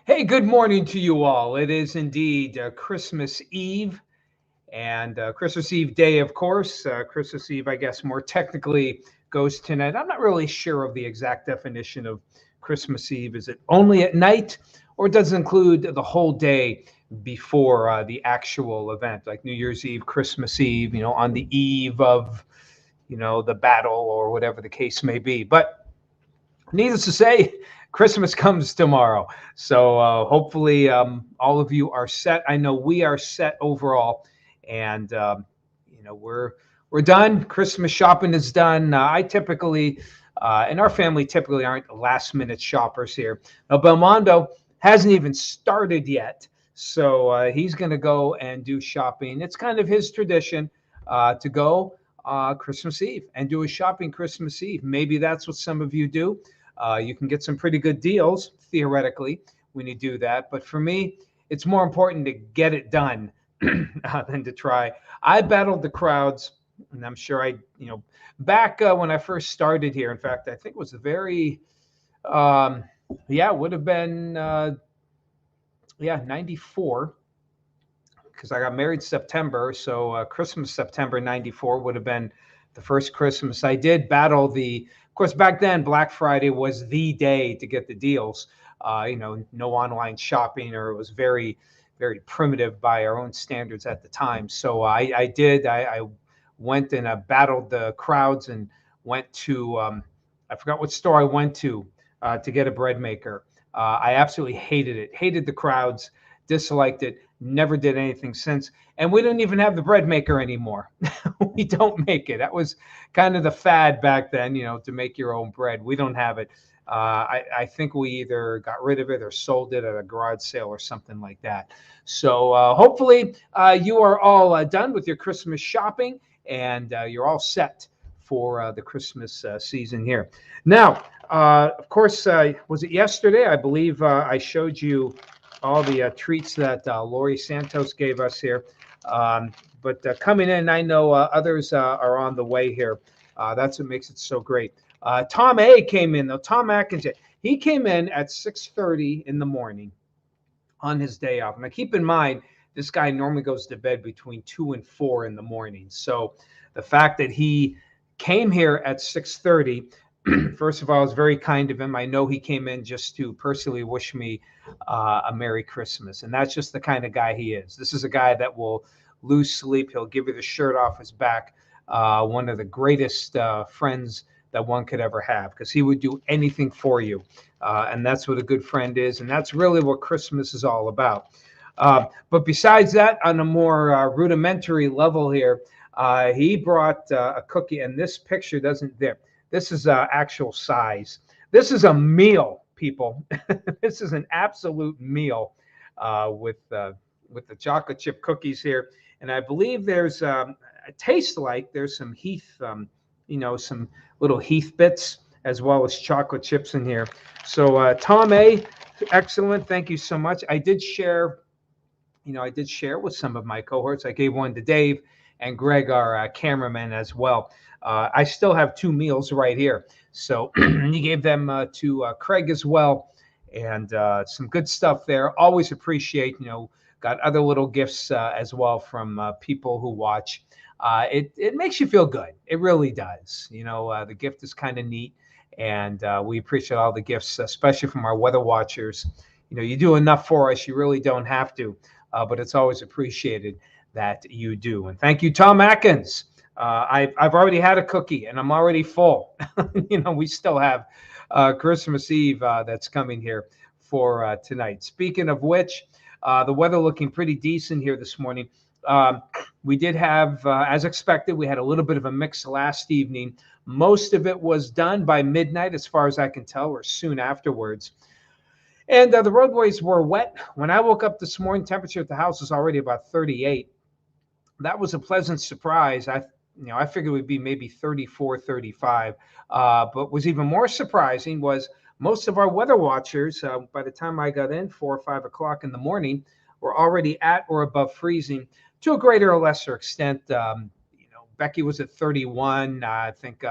Hey, good morning to you all. It is indeed Christmas Eve and Christmas Eve day, of course. Christmas Eve, I guess, more technically goes tonight. I'm not really sure of the exact definition of Christmas Eve. Is it only at night or does it include the whole day before the actual event, like New Year's Eve, Christmas Eve, on the eve of, the battle or whatever the case may be? But needless to say, Christmas comes tomorrow. So hopefully, all of you are set. I know we are set overall, and we're done. Christmas shopping is done. I typically, and our family typically aren't last minute shoppers here. Now Belmondo hasn't even started yet, so he's going to go and do shopping. It's kind of his tradition to go Christmas Eve and do a shopping Christmas Eve. Maybe that's what some of you do. You can get some pretty good deals theoretically when you do that. But for me, it's more important to get it done than to try. I battled the crowds, and I'm sure back when I first started here. In fact, I think it was the very, yeah, it would have been, 94, because I got married September. So Christmas September 94 would have been the first Christmas. I did battle of course, back then, Black Friday was the day to get the deals. No online shopping, or it was very, very primitive by our own standards at the time. So I went and battled the crowds and went to, I forgot what store I went to get a bread maker. I absolutely hated the crowds, disliked it, never did anything since. And we don't even have the bread maker anymore. We don't make it. That was kind of the fad back then, to make your own bread. We don't have it. I think we either got rid of it or sold it at a garage sale or something like that. So hopefully you are all done with your Christmas shopping, and you're all set for the Christmas season here. Now, of course, was it yesterday? I believe I showed you all the treats that Lori Santos gave us here. But coming in, I know others are on the way here. That's what makes it so great. Tom A came in though. Tom Atkins, he came in at 6:30 in the morning on his day off. Now keep in mind, this guy normally goes to bed between 2 and 4 in the morning. So the fact that he came here at 6:30, first of all, is very kind of him. I know he came in just to personally wish me a Merry Christmas. And that's just the kind of guy he is. This is a guy that will lose sleep. He'll give you the shirt off his back. One of the greatest friends that one could ever have, because he would do anything for you. And that's what a good friend is. And that's really what Christmas is all about. But besides that, on a more rudimentary level here, he brought a cookie, and this picture doesn't there. This is actual size. This is a meal, people. This is an absolute meal with the chocolate chip cookies here. And I believe there's it tastes like there's some Heath, some little Heath bits as well as chocolate chips in here. So Tom A, excellent. Thank you so much. I did share with some of my cohorts. I gave one to Dave and Greg, our cameraman, as well. I still have two meals right here. So he gave them to Craig as well. And some good stuff there. Always appreciate, got other little gifts as well from people who watch. It makes you feel good. It really does. The gift is kind of neat. And we appreciate all the gifts, especially from our weather watchers. You do enough for us. You really don't have to. But it's always appreciated that you do. And thank you, Tom Atkins. I've already had a cookie and I'm already full. We still have Christmas Eve that's coming here for tonight. Speaking of which, the weather looking pretty decent here this morning. We did have, as expected, we had a little bit of a mix last evening. Most of it was done by midnight, as far as I can tell, or soon afterwards. And the roadways were wet. When I woke up this morning, temperature at the house was already about 38. That was a pleasant surprise. I figured it would be maybe 34, 35. But was even more surprising was most of our weather watchers, by the time I got in, 4 or 5 o'clock in the morning, were already at or above freezing to a greater or lesser extent. Becky was at 31. I think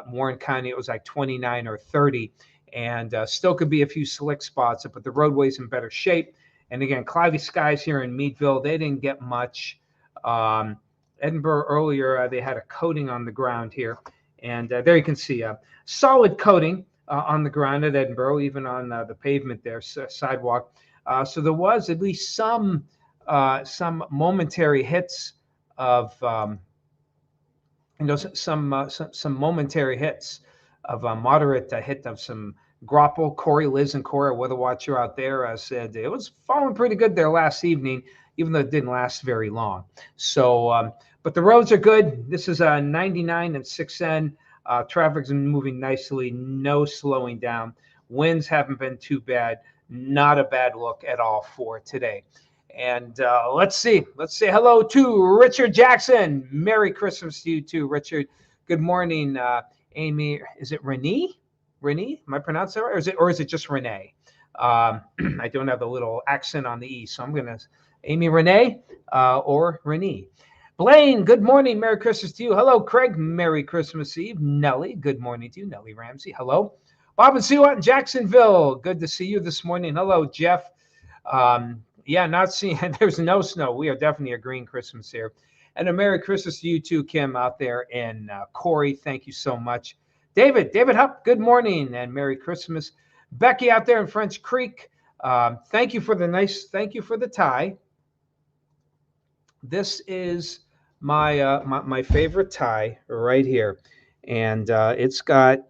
Warren County, it was like 29 or 30. and still could be a few slick spots, but the roadway's in better shape. And again, cloudy skies here in Meadville. They didn't get much. Edinburgh earlier, they had a coating on the ground here. And there you can see a solid coating on the ground at Edinburgh, even on the pavement there, sidewalk. So there was at least some momentary hits of, some momentary hits of a moderate hit of some grapple. Corey, Liz, and Cora, weather watcher out there, said it was falling pretty good there last evening, even though it didn't last very long. So, but the roads are good. This is a 99 and 6N. Traffic's moving nicely, no slowing down. Winds haven't been too bad. Not a bad look at all for today. And let's say hello to Richard Jackson. Merry Christmas to you too, Richard. Good morning, Amy. Is it Renee? Renee? Am I pronouncing that right? Or is it just Renee? I don't have the little accent on the E, so I'm going to Amy Renee or Renee. Blaine, good morning. Merry Christmas to you. Hello, Craig. Merry Christmas Eve. Nellie, good morning to you. Nellie Ramsey, hello. Bob and Sue out in Jacksonville. Good to see you this morning. Hello, Jeff. Yeah, not seeing, there's no snow. We are definitely a green Christmas here. And a Merry Christmas to you too, Kim, out there in Corey. Thank you so much. David Hupp, good morning and Merry Christmas. Becky out there in French Creek. Thank you for the tie. This is my favorite tie right here. And it's got,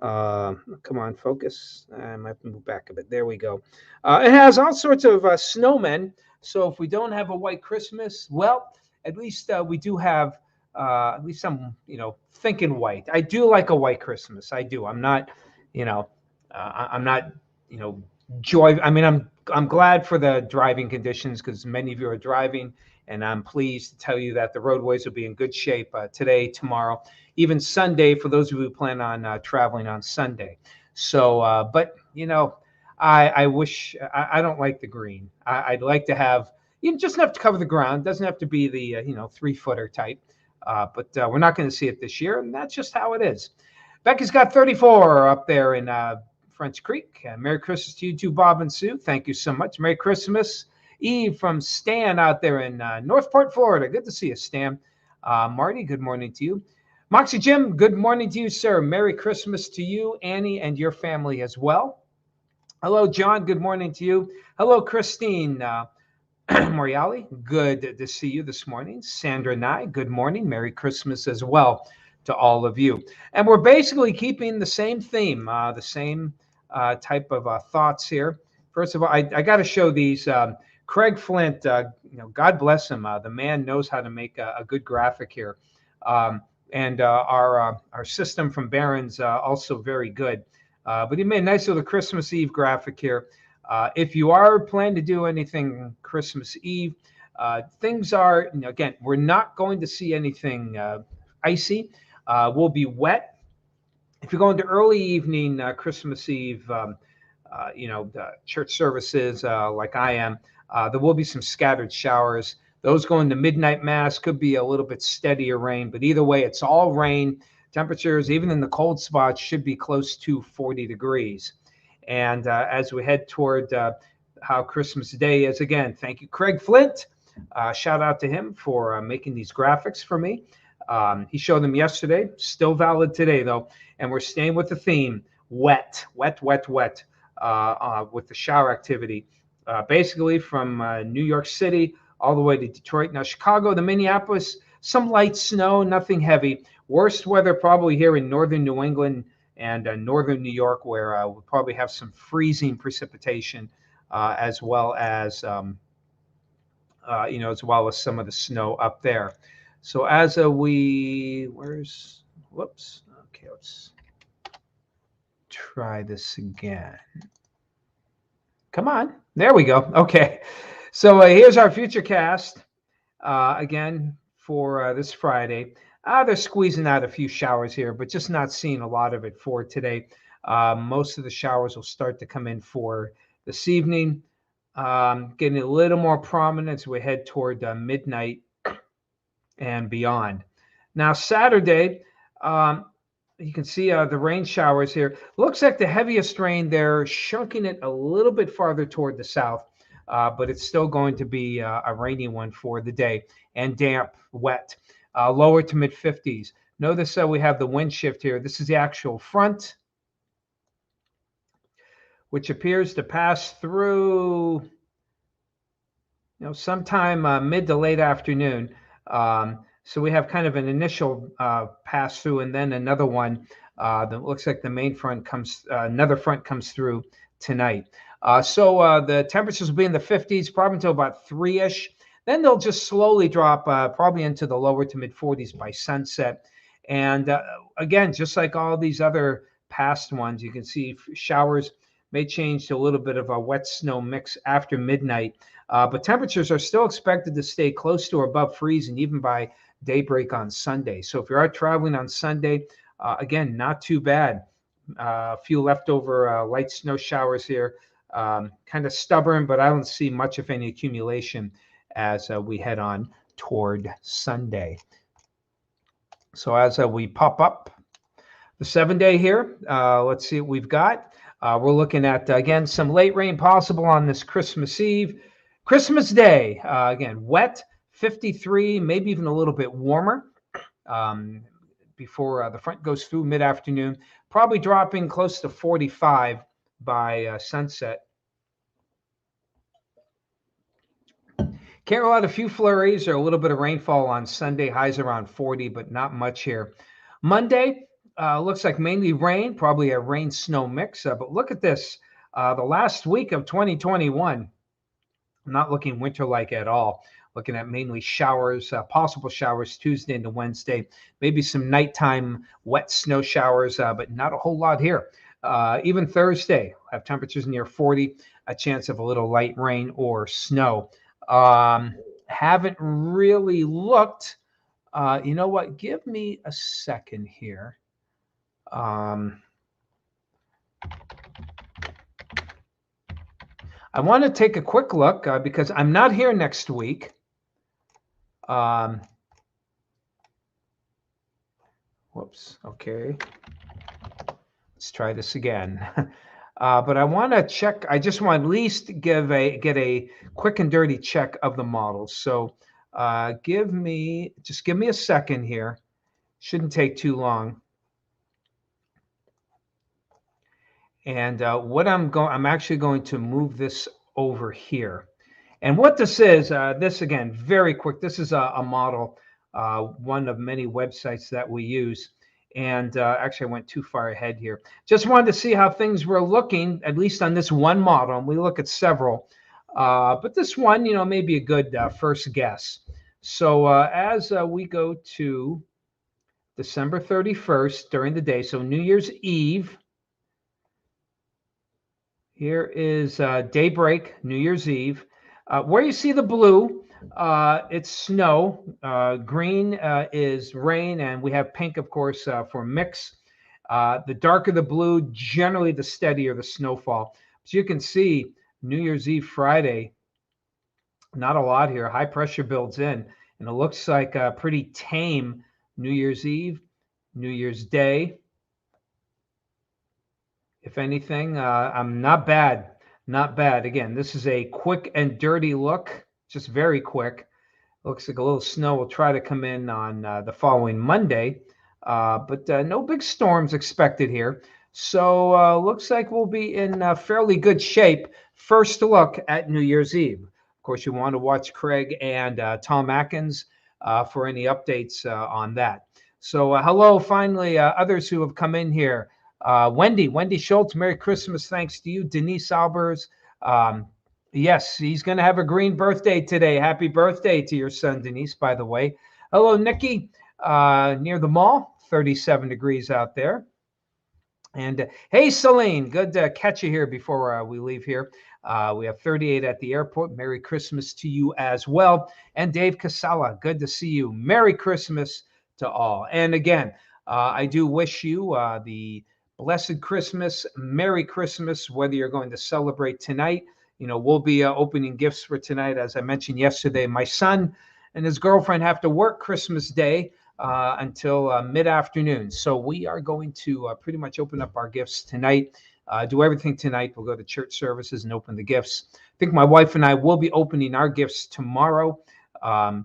come on, focus. I might move back a bit. There we go. It has all sorts of snowmen. So if we don't have a white Christmas, well, at least we do have at least some, thinking white. I do like a white Christmas. I do. I'm not, I'm not, joy. I mean, I'm glad for the driving conditions because many of you are driving, and I'm pleased to tell you that the roadways will be in good shape today, tomorrow, even Sunday for those of you who plan on traveling on Sunday. So, but I wish I don't like the green. I'd like to have just enough to cover the ground. Doesn't have to be the 3-footer type. But we're not going to see it this year, and that's just how it is. Becky's got 34 up there in French Creek. Merry Christmas to you too, Bob and Sue. Thank you so much. Merry Christmas Eve from Stan out there in Northport, Florida. Good to see you, Stan. Marty, good morning to you. Moxie Jim, good morning to you, sir. Merry Christmas to you, Annie, and your family as well. Hello, John. Good morning to you. Hello, Christine. Moriali, good to see you this morning. Sandra Nye, good morning. Merry Christmas as well to all of you. And we're basically keeping the same theme, the same type of thoughts here. First of all, I got to show these. Craig Flint, God bless him. The man knows how to make a good graphic here. And our system from Barron's also very good. But he made a nice little Christmas Eve graphic here. If you are planning to do anything Christmas Eve, things are, again, we're not going to see anything icy. We'll be wet. If you're going to early evening Christmas Eve, the church services like I am, there will be some scattered showers. Those going to midnight mass could be a little bit steadier rain, but either way, it's all rain. Temperatures, even in the cold spots, should be close to 40 degrees. And as we head toward how Christmas Day is, again, thank you, Craig Flint. Shout out to him for making these graphics for me. He showed them yesterday, still valid today, though. And we're staying with the theme, wet, with the shower activity. Basically from New York City all the way to Detroit. Now, Chicago, the Minneapolis, some light snow, nothing heavy. Worst weather probably here in northern New England and northern New York, where we'll probably have some freezing precipitation, as well as some of the snow up there. So as okay, let's try this again. Come on, there we go. Okay, so here's our future cast again for this Friday. They're squeezing out a few showers here, but just not seeing a lot of it for today. Most of the showers will start to come in for this evening, getting a little more prominent as we head toward midnight and beyond. Now, Saturday, You can see the rain showers here. Looks like the heaviest rain, they're shunking it a little bit farther toward the south, but it's still going to be a rainy one for the day and damp, wet, lower to mid 50s. Notice we have the wind shift here. This is the actual front, which appears to pass through, sometime mid to late afternoon. So we have kind of an initial pass through, and then another one that looks like the main front comes, another front comes through tonight. So the temperatures will be in the 50s, probably until about 3-ish. Then they'll just slowly drop, probably into the lower to mid 40s by sunset. And again, just like all these other past ones, you can see showers may change to a little bit of a wet snow mix after midnight. But temperatures are still expected to stay close to or above freezing even by daybreak on Sunday. So if you're out traveling on Sunday, again, not too bad. A few leftover light snow showers here. Kind of stubborn, but I don't see much of any accumulation as we head on toward Sunday. So as we pop up the 7-day here, let's see what we've got. We're looking at, again, some late rain possible on this Christmas Eve. Christmas Day, again, wet, 53, maybe even a little bit warmer before the front goes through mid-afternoon, probably dropping close to 45 by sunset. Can't rule out a few flurries or a little bit of rainfall on Sunday, highs around 40, but not much here. Monday, looks like mainly rain, probably a rain-snow mix. But look at this. The last week of 2021, not looking winter-like at all. Looking at mainly showers, possible showers Tuesday into Wednesday. Maybe some nighttime wet snow showers, but not a whole lot here. Even Thursday, have temperatures near 40, a chance of a little light rain or snow. Haven't really looked. You know what? Give me a second here. I want to take a quick look because I'm not here next week. Whoops. Okay. Let's try this again. But I want to check. I just want at least get a quick and dirty check of the models. So give me a second here. Shouldn't take too long. And I'm actually going to move this over here. And what this is, this again, very quick. This is a model, one of many websites that we use. And actually, I went too far ahead here. Just wanted to see how things were looking, at least on this one model. And we look at several. But this one, may be a good first guess. So as we go to December 31st during the day, so New Year's Eve, here is daybreak, New Year's Eve. Where you see the blue, it's snow. Green is rain, and we have pink, of course, for mix. The darker the blue, generally the steadier the snowfall. So you can see New Year's Eve Friday, not a lot here. High pressure builds in, and it looks like a pretty tame New Year's Eve, New Year's Day. If anything, I'm not bad. Not bad. Again, this is a quick and dirty look, just very quick. Looks like a little snow will try to come in on the following Monday, but no big storms expected here. So looks like we'll be in fairly good shape. First look at New Year's Eve. Of course, you want to watch Craig and Tom Atkins for any updates on that. So hello, finally, others who have come in here. Wendy Schultz, Merry Christmas. Thanks to you. Denise Albers. Yes, he's going to have a green birthday today. Happy birthday to your son, Denise, by the way. Hello, Nikki, near the mall. 37 degrees out there. And hey, Celine, good to catch you here before we leave here. We have 38 at the airport. Merry Christmas to you as well. And Dave Casala, good to see you. Merry Christmas to all. And again, I do wish you the blessed Christmas, Merry Christmas, whether you're going to celebrate tonight. We'll be opening gifts for tonight. As I mentioned yesterday, my son and his girlfriend have to work Christmas Day. until mid-afternoon. So we are going to pretty much open up our gifts tonight. Do everything tonight. We'll go to church services and open the gifts. I think my wife and I will be opening our gifts tomorrow. That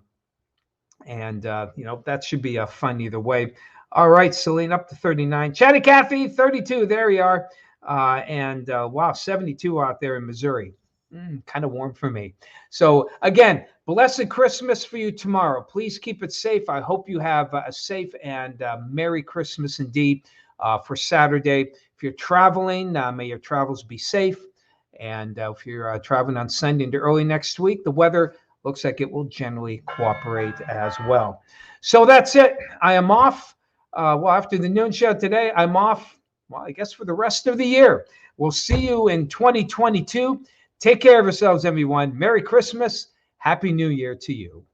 should be fun either way. All right, Celine, up to 39. Chatty Cathy, 32. There you are. Wow, 72 out there in Missouri. Kind of warm for me. So again, blessed Christmas for you tomorrow. Please keep it safe. I hope you have a safe and Merry Christmas indeed for Saturday. If you're traveling, may your travels be safe. And if you're traveling on Sunday into early next week, the weather looks like it will generally cooperate as well. So that's it. I am off. After the noon show today, I'm off, I guess for the rest of the year. We'll see you in 2022. Take care of yourselves, everyone. Merry Christmas. Happy New Year to you.